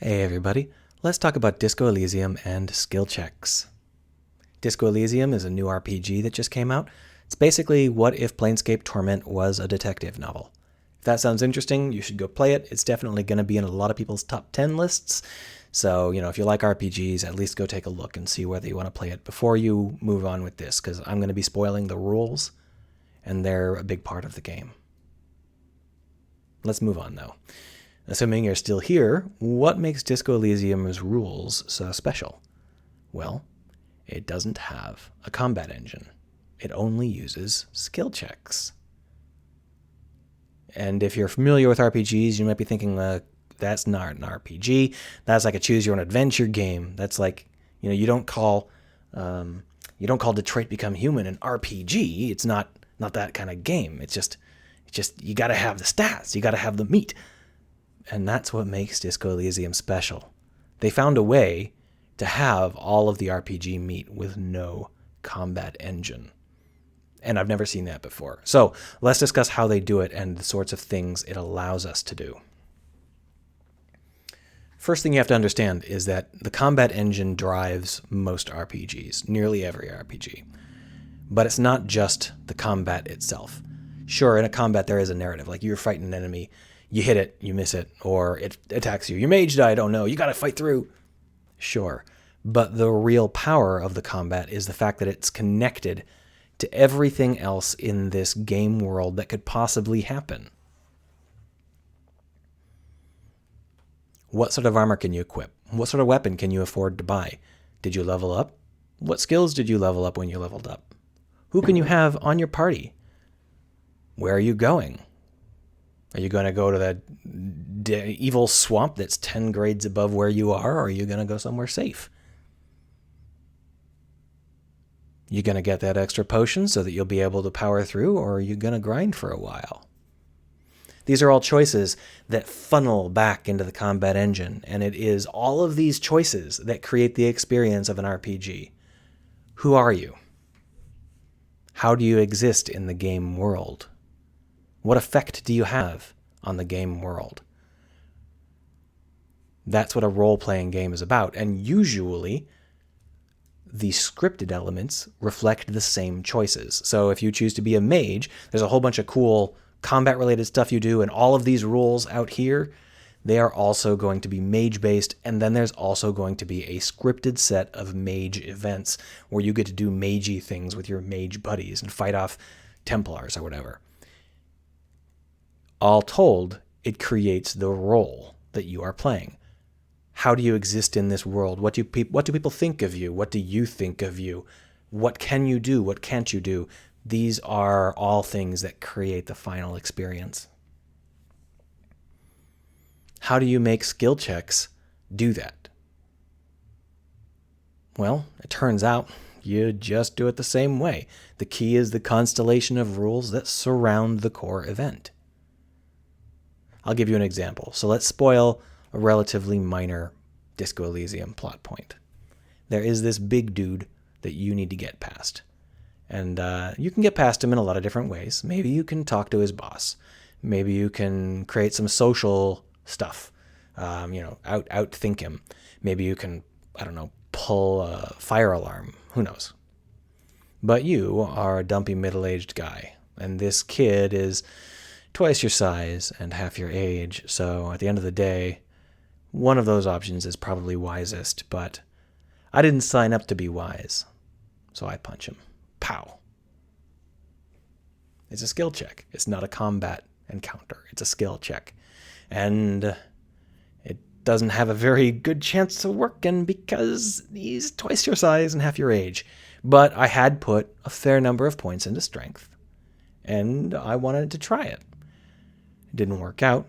Hey everybody, let's talk about Disco Elysium and skill checks. Disco Elysium is a new RPG that just came out. It's basically what if Planescape Torment was a detective novel. If that sounds interesting, you should go play it. It's definitely going to be in a lot of people's top 10 lists. So, if you like RPGs, at least go take a look and see whether you want to play it before you move on with this, because I'm going to be spoiling the rules, and they're a big part of the game. Let's move on, though. Assuming you're still here, what makes Disco Elysium's rules so special? Well, it doesn't have a combat engine. It only uses skill checks. And if you're familiar with RPGs, you might be thinking, that's not an RPG. That's like a choose-your-own-adventure game. That's like, you don't call Detroit Become Human an RPG. It's not that kind of game. It's just you got to have the stats. You got to have the meat. And that's what makes Disco Elysium special. They found a way to have all of the RPG meat with no combat engine. And I've never seen that before. So let's discuss how they do it and the sorts of things it allows us to do. First thing you have to understand is that the combat engine drives most RPGs, nearly every RPG. But it's not just the combat itself. Sure, in a combat there is a narrative, like you're fighting an enemy, you hit it, you miss it, or it attacks you. Your mage died, oh no, you gotta fight through. Sure, but the real power of the combat is the fact that it's connected to everything else in this game world that could possibly happen. What sort of armor can you equip? What sort of weapon can you afford to buy? Did you level up? What skills did you level up when you leveled up? Who can you have on your party? Where are you going? Are you going to go to that evil swamp that's 10 grades above where you are, or are you going to go somewhere safe? You going to get that extra potion so that you'll be able to power through, or are you going to grind for a while? These are all choices that funnel back into the combat engine, and it is all of these choices that create the experience of an RPG. Who are you? How do you exist in the game world? What effect do you have on the game world? That's what a role-playing game is about, and usually the scripted elements reflect the same choices. So if you choose to be a mage, there's a whole bunch of cool combat-related stuff you do, and all of these rules out here, they are also going to be mage-based, and then there's also going to be a scripted set of mage events where you get to do magey things with your mage buddies and fight off Templars or whatever. All told, it creates the role that you are playing. How do you exist in this world? What do people think of you? What do you think of you? What can you do? What can't you do? These are all things that create the final experience. How do you make skill checks do that? Well, it turns out you just do it the same way. The key is the constellation of rules that surround the core event. I'll give you an example. So let's spoil a relatively minor Disco Elysium plot point. There is this big dude that you need to get past. And you can get past him in a lot of different ways. Maybe you can talk to his boss. Maybe you can create some social stuff. Outthink him. Maybe you can, pull a fire alarm. Who knows? But you are a dumpy middle-aged guy. And this kid is twice your size and half your age, so at the end of the day, one of those options is probably wisest, but I didn't sign up to be wise, so I punch him. Pow. It's a skill check. It's not a combat encounter. It's a skill check. And it doesn't have a very good chance of working because he's twice your size and half your age. But I had put a fair number of points into strength, and I wanted to try it. It didn't work out.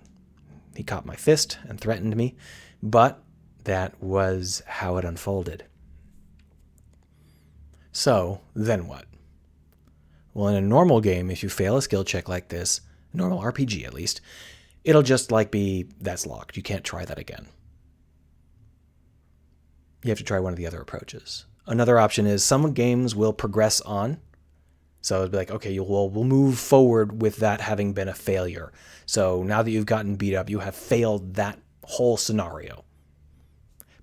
He caught my fist and threatened me, but that was how it unfolded. So, then what? Well, in a normal game, if you fail a skill check like this, a normal RPG at least, it'll just be, that's locked. You can't try that again. You have to try one of the other approaches. Another option is some games will progress on. So it'd be like, okay, we'll move forward with that having been a failure. So now that you've gotten beat up, you have failed that whole scenario.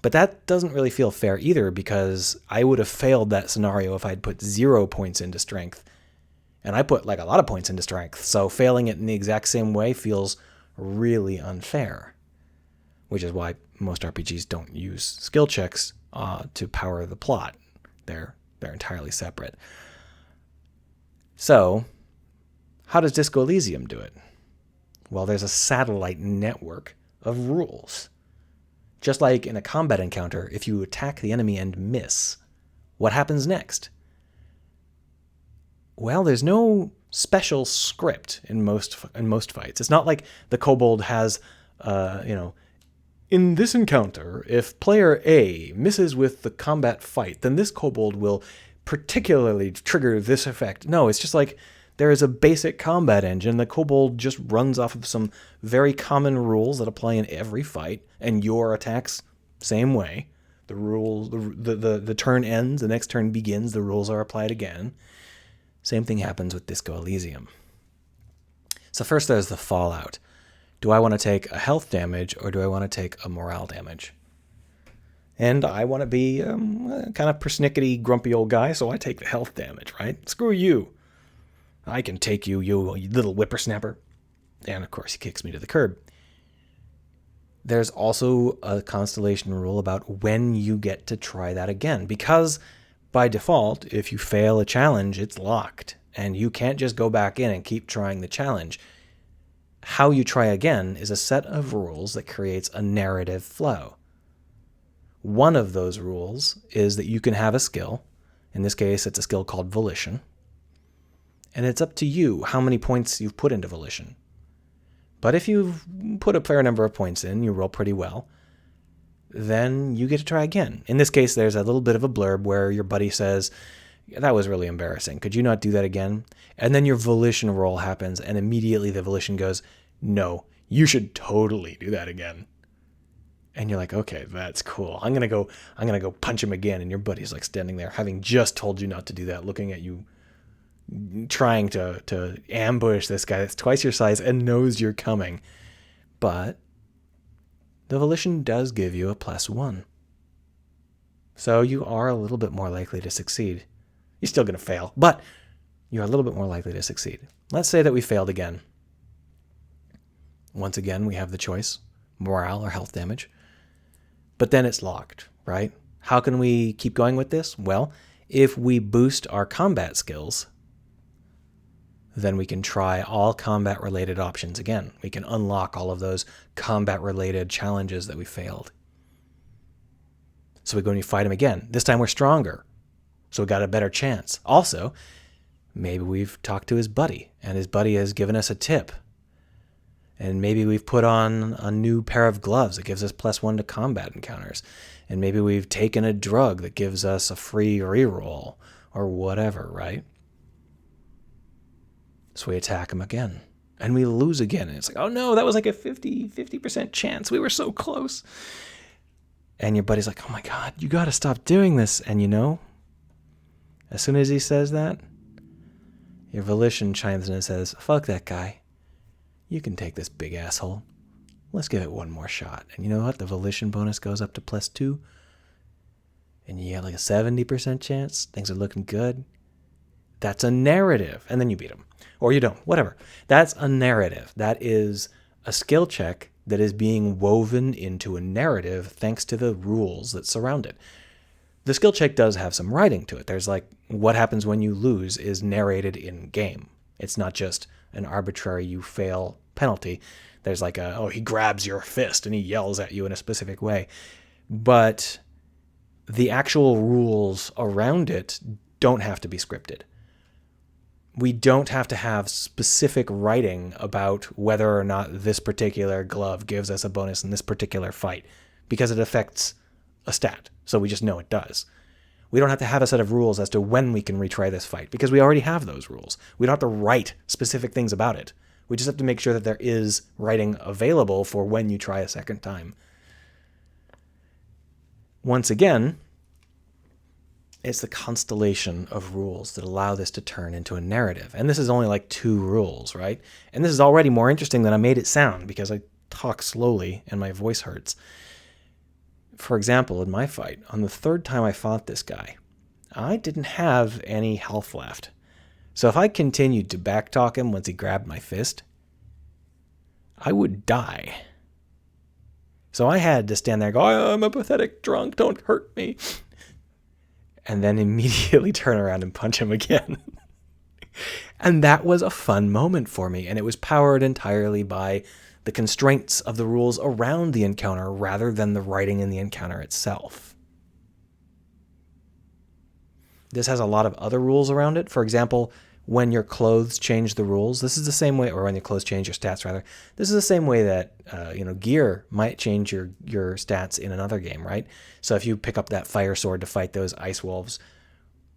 But that doesn't really feel fair either, because I would have failed that scenario if I'd put 0 points into strength. And I put like a lot of points into strength. So failing it in the exact same way feels really unfair. Which is why most RPGs don't use skill checks to power the plot. They're entirely separate. So, how does Disco Elysium do it? Well, there's a satellite network of rules. Just like in a combat encounter, if you attack the enemy and miss, what happens next? Well, there's no special script in most fights. It's not like the kobold has, in this encounter, if player A misses with the combat fight, then this kobold will particularly trigger this effect. No, it's just like there is a basic combat engine. The kobold just runs off of some very common rules that apply in every fight, and your attacks same way. The rules, the turn ends, the next turn begins, the rules are applied again. Same thing happens with Disco Elysium. So first there's the fallout. Do I want to take a health damage or do I want to take a morale damage? And I want to be kind of persnickety, grumpy old guy, so I take the health damage, right? Screw you. I can take you, you little whippersnapper. And of course he kicks me to the curb. There's also a constellation rule about when you get to try that again, because by default, if you fail a challenge, it's locked, and you can't just go back in and keep trying the challenge. How you try again is a set of rules that creates a narrative flow. One of those rules is that you can have a skill. In this case, it's a skill called Volition. And it's up to you how many points you've put into Volition. But if you've put a fair number of points in, you roll pretty well, then you get to try again. In this case, there's a little bit of a blurb where your buddy says, that was really embarrassing. Could you not do that again? And then your Volition roll happens, and immediately the Volition goes, no, you should totally do that again. And you're like, okay, that's cool. I'm gonna go punch him again. And your buddy's like standing there, having just told you not to do that, looking at you, trying to ambush this guy that's twice your size and knows you're coming. But the Volition does give you a +1. So you are a little bit more likely to succeed. You're still going to fail, but you're a little bit more likely to succeed. Let's say that we failed again. Once again, we have the choice, morale or health damage. But then it's locked, right? How can we keep going with this? Well, if we boost our combat skills, then we can try all combat-related options again. We can unlock all of those combat-related challenges that we failed. So we go and we fight him again. This time we're stronger, so we got a better chance. Also, maybe we've talked to his buddy, and his buddy has given us a tip. And maybe we've put on a new pair of gloves that gives us +1 to combat encounters. And maybe we've taken a drug that gives us a free reroll, or whatever, right? So we attack him again, and we lose again. And it's like, oh no, that was like a 50% chance. We were so close. And your buddy's like, oh my God, you got to stop doing this. And you know, as soon as he says that, your Volition chimes in and says, fuck that guy. You can take this big asshole. Let's give it one more shot. And you know what? The Volition bonus goes up to +2. And you get like a 70% chance. Things are looking good. That's a narrative. And then you beat him. Or you don't. Whatever. That's a narrative. That is a skill check that is being woven into a narrative thanks to the rules that surround it. The skill check does have some writing to it. There's like, what happens when you lose is narrated in game. It's not just an arbitrary you fail penalty. There's like he grabs your fist and he yells at you in a specific way. But the actual rules around it don't have to be scripted. We don't have to have specific writing about whether or not this particular glove gives us a bonus in this particular fight, because it affects a stat. So we just know it does. We don't have to have a set of rules as to when we can retry this fight, because we already have those rules. We don't have to write specific things about it. We just have to make sure that there is writing available for when you try a second time. Once again, it's the constellation of rules that allow this to turn into a narrative. And this is only like 2 rules, right? And this is already more interesting than I made it sound, because I talk slowly and my voice hurts. for example, in my fight, on the third time I fought this guy, I didn't have any health left. So if I continued to backtalk him once he grabbed my fist, I would die. So I had to stand there and go, I'm a pathetic drunk, don't hurt me. And then immediately turn around and punch him again. And that was a fun moment for me, and it was powered entirely by the constraints of the rules around the encounter rather than the writing in the encounter itself. This has a lot of other rules around it. For example, when your clothes change the rules, this is the same way, or when your clothes change your stats, rather. This is the same way that gear might change your stats in another game, right? So if you pick up that fire sword to fight those ice wolves,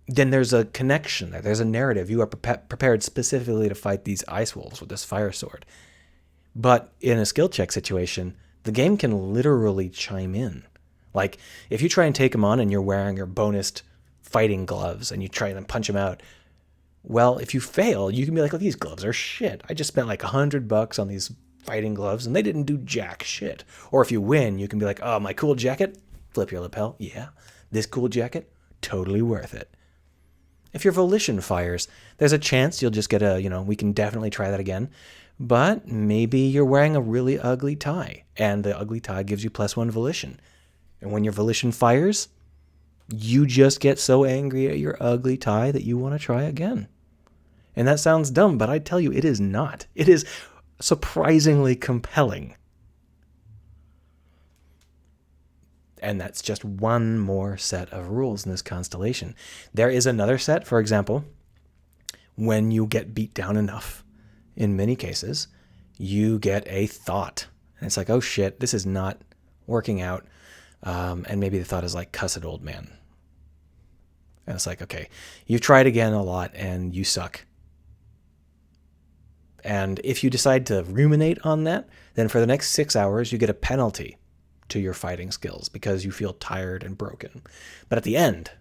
then there's a connection there. There's a narrative. You are prepared specifically to fight these ice wolves with this fire sword. But in a skill check situation, the game can literally chime in. Like, if you try and take them on and you're wearing your bonused fighting gloves and you try and punch them out, well, if you fail, you can be like, oh, these gloves are shit. I just spent like $100 on these fighting gloves and they didn't do jack shit. Or if you win, you can be like, oh, my cool jacket, flip your lapel. Yeah, this cool jacket, totally worth it. If your volition fires, there's a chance you'll just get we can definitely try that again. But maybe you're wearing a really ugly tie and the ugly tie gives you +1 volition. And when your volition fires, you just get so angry at your ugly tie that you want to try again. And that sounds dumb, but I tell you, it is not. It is surprisingly compelling. And that's just one more set of rules in this constellation. There is another set, for example, when you get beat down enough, in many cases, you get a thought. And it's like, oh shit, this is not working out. And maybe the thought is like, cussed old man. And it's like, okay, you've tried again a lot and you suck. And if you decide to ruminate on that, then for the next 6 hours, you get a penalty to your fighting skills because you feel tired and broken. But at the end,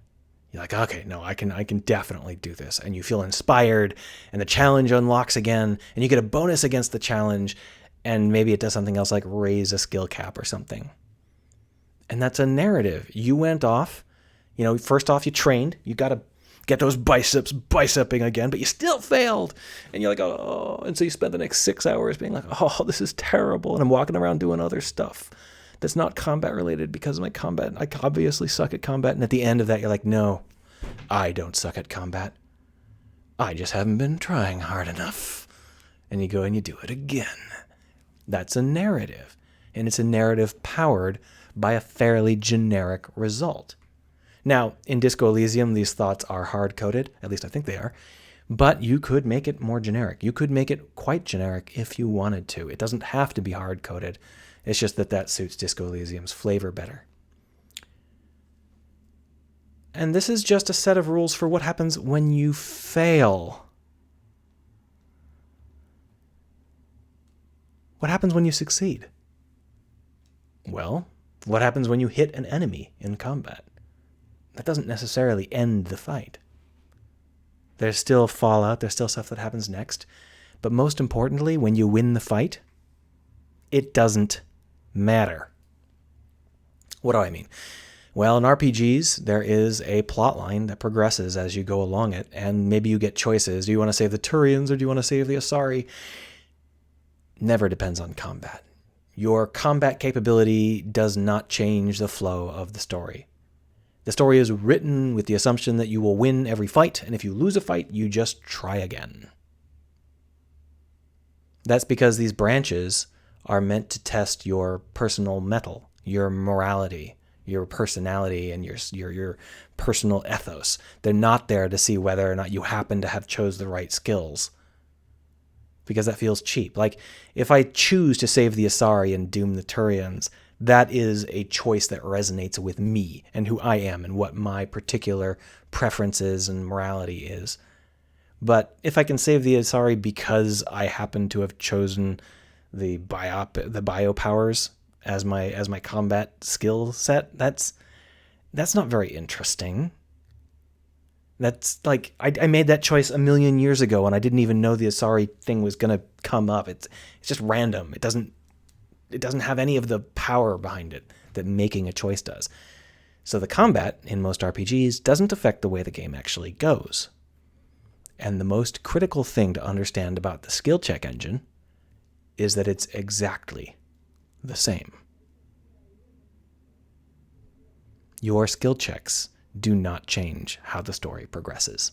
you're like, okay, no, I can definitely do this. And you feel inspired and the challenge unlocks again and you get a bonus against the challenge. And maybe it does something else like raise a skill cap or something. And that's a narrative. You went off, first off you trained, you got to get those biceping again, but you still failed. And you're like, oh, and so you spend the next 6 hours being like, oh, this is terrible. And I'm walking around doing other stuff that's not combat related because of my combat. I obviously suck at combat. And at the end of that, you're like, no, I don't suck at combat. I just haven't been trying hard enough. And you go and you do it again. That's a narrative. And it's a narrative powered by a fairly generic result. Now, in Disco Elysium, these thoughts are hard-coded. At least I think they are. But you could make it more generic. You could make it quite generic if you wanted to. It doesn't have to be hard-coded. It's just that suits Disco Elysium's flavor better. And this is just a set of rules for what happens when you fail. What happens when you succeed? Well, what happens when you hit an enemy in combat? That doesn't necessarily end the fight. There's still fallout, there's still stuff that happens next. But most importantly, when you win the fight, it doesn't matter. What do I mean? Well, in RPGs, there is a plot line that progresses as you go along it, and maybe you get choices. Do you want to save the Turians or do you want to save the Asari? Never depends on combat. Your combat capability does not change the flow of the story. The story is written with the assumption that you will win every fight, and if you lose a fight, you just try again. That's because these branches are meant to test your personal mettle, your morality, your personality, and your personal ethos. They're not there to see whether or not you happen to have chose the right skills, because that feels cheap. Like, if I choose to save the Asari and doom the Turians, that is a choice that resonates with me and who I am and what my particular preferences and morality is. But if I can save the Asari because I happen to have chosen the bio powers as my combat skill set, that's not very interesting. That's like, I made that choice a million years ago and I didn't even know the Asari thing was going to come up. It's just random. It doesn't It doesn't have any of the power behind it that making a choice does. So the combat in most RPGs doesn't affect the way the game actually goes. And the most critical thing to understand about the skill check engine is that it's exactly the same. Your skill checks do not change how the story progresses.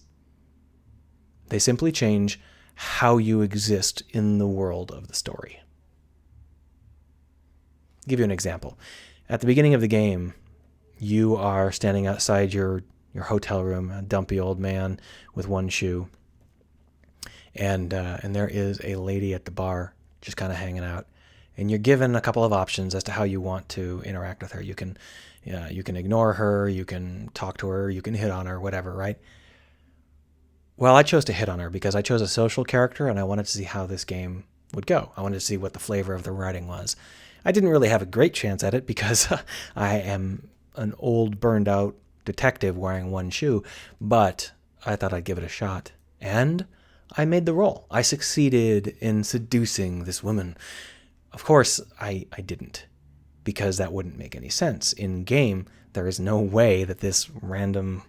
They simply change how you exist in the world of the story. I'll give you an example. At the beginning of the game, you are standing outside your hotel room, a dumpy old man with one shoe, and there is a lady at the bar just kind of hanging out, and you're given a couple of options as to how you want to interact with her. You can ignore her, you can talk to her, you can hit on her, whatever, right? Well, I chose to hit on her because I chose a social character and I wanted to see how this game would go. I wanted to see what the flavor of the writing was. I didn't really have a great chance at it because I am an old, burned out detective wearing one shoe, but I thought I'd give it a shot. And I made the roll. I succeeded in seducing this woman. Of course, I didn't, because that wouldn't make any sense. In game, there is no way that this random,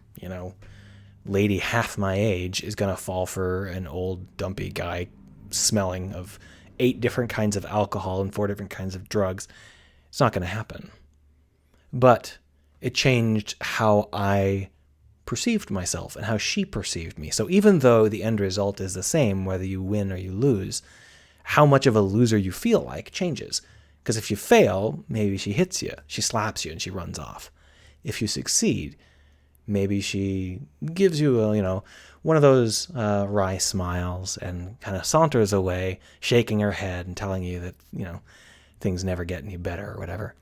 lady half my age is going to fall for an old, dumpy guy smelling of 8 different kinds of alcohol and 4 different kinds of drugs. It's not going to happen. But it changed how I perceived myself and how she perceived me. So even though the end result is the same, whether you win or you lose, how much of a loser you feel like changes. Because if you fail, maybe she hits you, she slaps you, and she runs off. If you succeed, maybe she gives you one of those wry smiles and kind of saunters away, shaking her head and telling you that, things never get any better or whatever.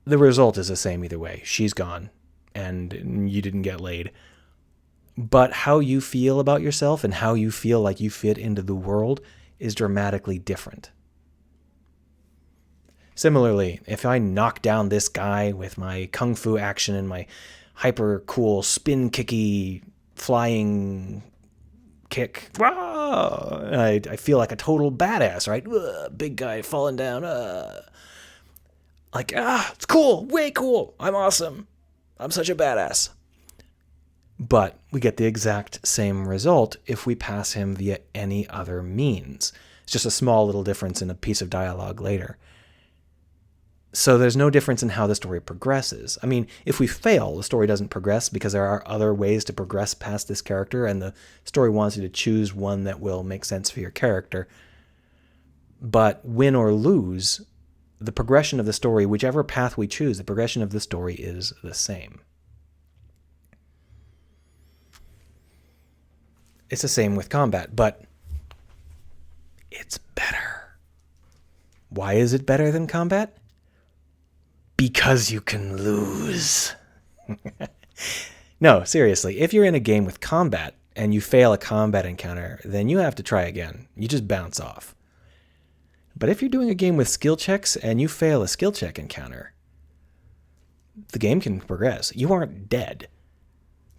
The result is the same either way. She's gone and you didn't get laid. But how you feel about yourself and how you feel like you fit into the world is dramatically different. Similarly, if I knock down this guy with my kung fu action and my hyper cool spin kicky flying kick, I feel like a total badass, right? Big guy falling down. It's cool, way cool. I'm awesome. I'm such a badass. But we get the exact same result if we pass him via any other means. It's just a small little difference in a piece of dialogue later. So there's no difference in how the story progresses. I mean, if we fail, the story doesn't progress because there are other ways to progress past this character, and the story wants you to choose one that will make sense for your character. But win or lose, the progression of the story, whichever path we choose, the progression of the story is the same. It's the same with combat, but it's better. Why is it better than combat? Because you can lose. No, seriously, if you're in a game with combat and you fail a combat encounter, then you have to try again. You just bounce off. But if you're doing a game with skill checks and you fail a skill check encounter, the game can progress. You aren't dead.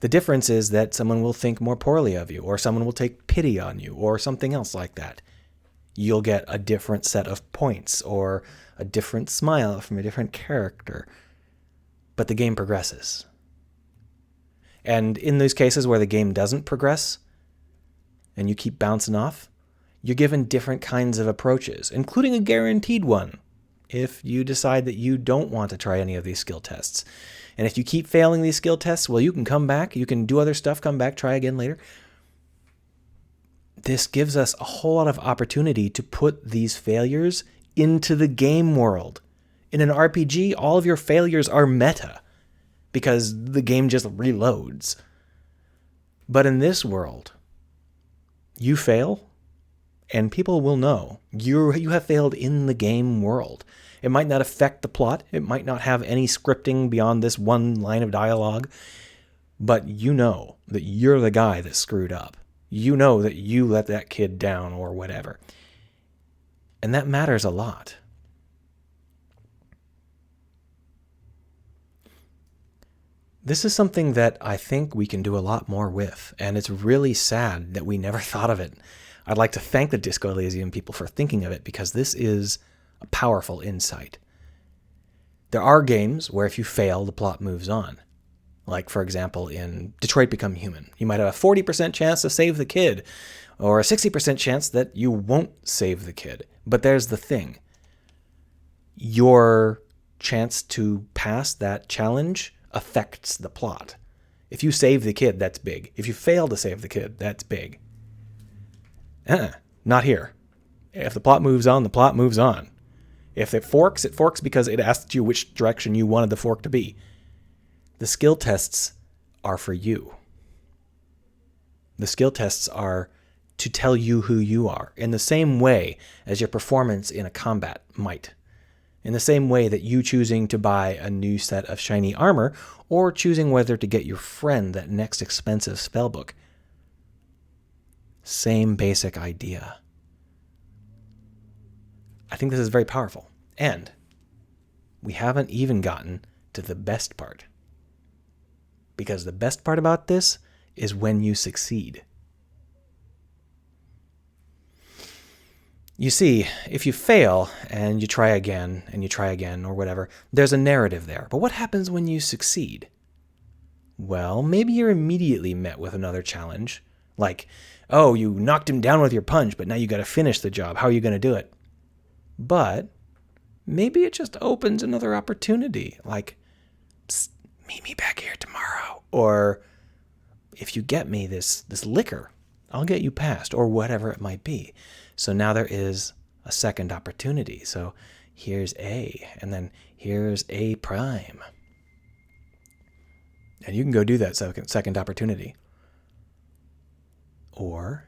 The difference is that someone will think more poorly of you, or someone will take pity on you, or something else like that. You'll get a different set of points, or a different smile from a different character. But the game progresses. And in those cases where the game doesn't progress, and you keep bouncing off, you're given different kinds of approaches, including a guaranteed one, if you decide that you don't want to try any of these skill tests. And if you keep failing these skill tests, well, you can come back, you can do other stuff, come back, try again later. This gives us a whole lot of opportunity to put these failures into the game world. In an RPG, all of your failures are meta, because the game just reloads. But in this world, you fail, and people will know you have failed in the game world. It might not affect the plot. It might not have any scripting beyond this one line of dialogue. But you know that you're the guy that screwed up. You know that you let that kid down or whatever. And that matters a lot. This is something that I think we can do a lot more with. And it's really sad that we never thought of it. I'd like to thank the Disco Elysium people for thinking of it, because this is a powerful insight. There are games where if you fail, the plot moves on. Like, for example, in Detroit Become Human. You might have a 40% chance to save the kid, or a 60% chance that you won't save the kid. But there's the thing. Your chance to pass that challenge affects the plot. If you save the kid, that's big. If you fail to save the kid, that's big. Not here. If the plot moves on, the plot moves on. If it forks because it asked you which direction you wanted the fork to be. The skill tests are for you. The skill tests are to tell you who you are, in the same way as your performance in a combat might. In the same way that you choosing to buy a new set of shiny armor, or choosing whether to get your friend that next expensive spellbook. Same basic idea. I think this is very powerful. And we haven't even gotten to the best part. Because the best part about this is when you succeed. You see, if you fail and you try again or whatever, there's a narrative there. But what happens when you succeed? Well, maybe you're immediately met with another challenge. Like, oh, you knocked him down with your punch, but now you got to finish the job. How are you going to do it? But maybe it just opens another opportunity. Like, psst, meet me back here tomorrow. Or if you get me this liquor, I'll get you past, or whatever it might be. So now there is a second opportunity. So here's A, and then here's A prime. And you can go do that second opportunity. Or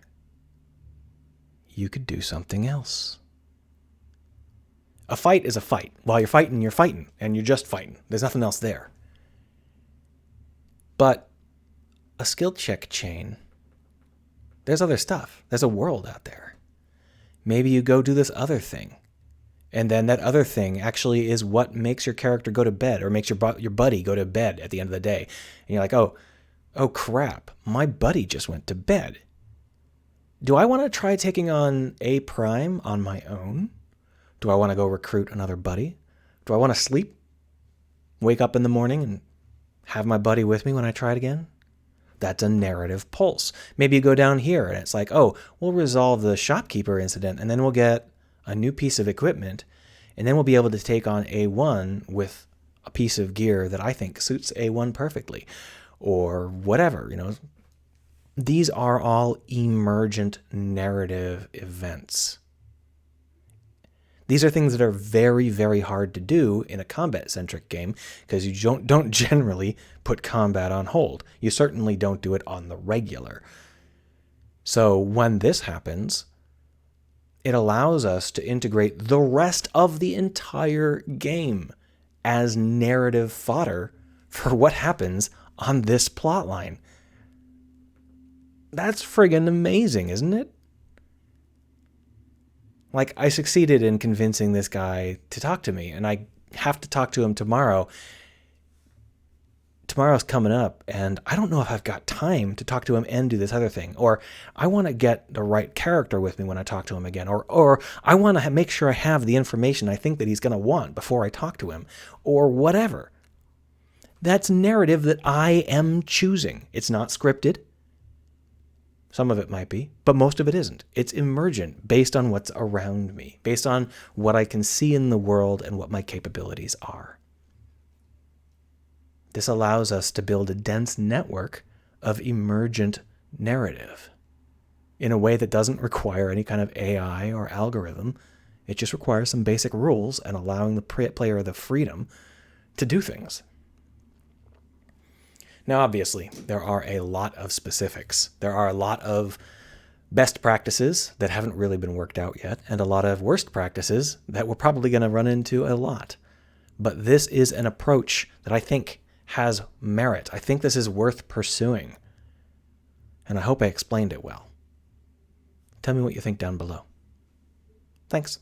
you could do something else. A fight is a fight. While you're fighting, and you're just fighting. There's nothing else there. But a skill check chain, there's other stuff. There's a world out there. Maybe you go do this other thing. And then that other thing actually is what makes your character go to bed, or makes your buddy go to bed at the end of the day. And you're like, oh crap, my buddy just went to bed. Do I want to try taking on A prime on my own? Do I want to go recruit another buddy? Do I want to sleep, wake up in the morning, and have my buddy with me when I try it again? That's a narrative pulse. Maybe you go down here and it's like, oh, we'll resolve the shopkeeper incident, and then we'll get a new piece of equipment, and then we'll be able to take on A1 with a piece of gear that I think suits A1 perfectly, or whatever, These are all emergent narrative events. These are things that are very, very hard to do in a combat-centric game, because you don't generally put combat on hold. You certainly don't do it on the regular. So when this happens, it allows us to integrate the rest of the entire game as narrative fodder for what happens on this plotline. That's friggin' amazing, isn't it? Like, I succeeded in convincing this guy to talk to me, and I have to talk to him tomorrow. Tomorrow's coming up, and I don't know if I've got time to talk to him and do this other thing. Or I want to get the right character with me when I talk to him again. Or I want to make sure I have the information I think that he's going to want before I talk to him. Or whatever. That's narrative that I am choosing. It's not scripted. Some of it might be, but most of it isn't. It's emergent, based on what's around me, based on what I can see in the world and what my capabilities are. This allows us to build a dense network of emergent narrative in a way that doesn't require any kind of AI or algorithm. It just requires some basic rules and allowing the player the freedom to do things. Now, obviously, there are a lot of specifics. There are a lot of best practices that haven't really been worked out yet, and a lot of worst practices that we're probably going to run into a lot. But this is an approach that I think has merit. I think this is worth pursuing. And I hope I explained it well. Tell me what you think down below. Thanks.